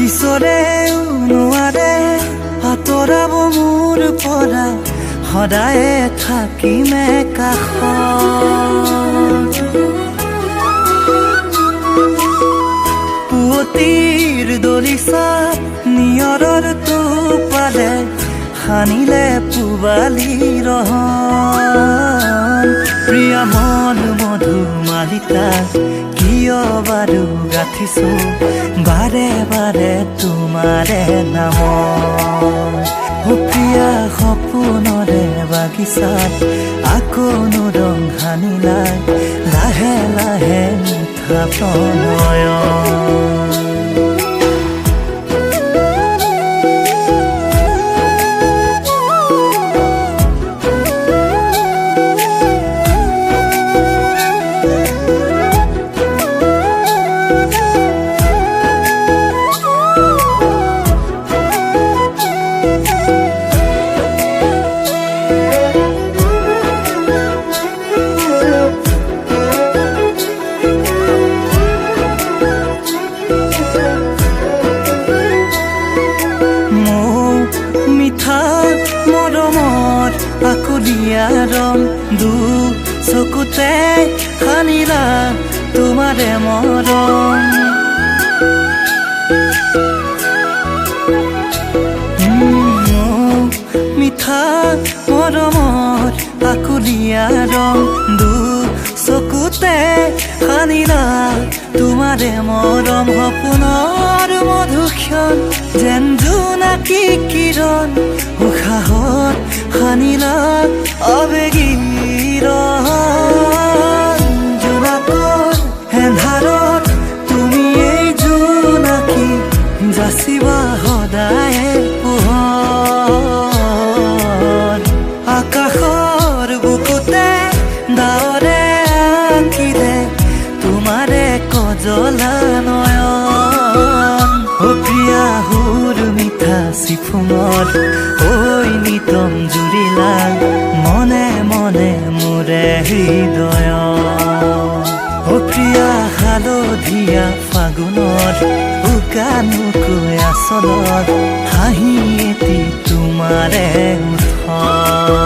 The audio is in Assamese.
ঈশ্বৰেও নোৱাৰে আঁতৰাব মোৰ পৰা সদায়ে থাকিমে কাষত পুৱতিৰ দলিচাত নিয়ৰৰ টোপালে সানিলে পুবালি ৰহন প্ৰিয়া মন মধুমালিকা কিয় বাৰু গাঁঠিছো বাৰে বাৰে তোমাৰে নাম প্ৰিয়া সপোনৰে বাগিচাত আকৌ ৰং সানিলাই লাহে লাহে মিঠা প্ৰণয় মৰমত আকুলিয়া ৰং দু চকুতে সানিলা তোমাৰে মৰম মিঠা মৰমত আকুলিয়া ৰং দু চকুতে সানিলা তোমাৰে মৰম সপোনৰ মধুক্ষণ যেন জোনাকী কিৰণ উশাহত সানিলা আবেগীৰ জোনাকৰ এন্ধাৰত তুমি এই জোনাকী যাচিবা সদায় পোহৰ আকাশৰ বুকুতে ডাৱৰে আঁকিলে তোমাৰে কজলা নয়ন প্ৰিয়া সুৰ মিঠা চিফুঙত ঐ নিতম জুৰিলা মনে মনে মোৰে হৃদয় প্ৰিয়া হালধীয়া ফাগুনত উকানুকৈ আচলত হাঁহি এটি তোমাৰে উঠন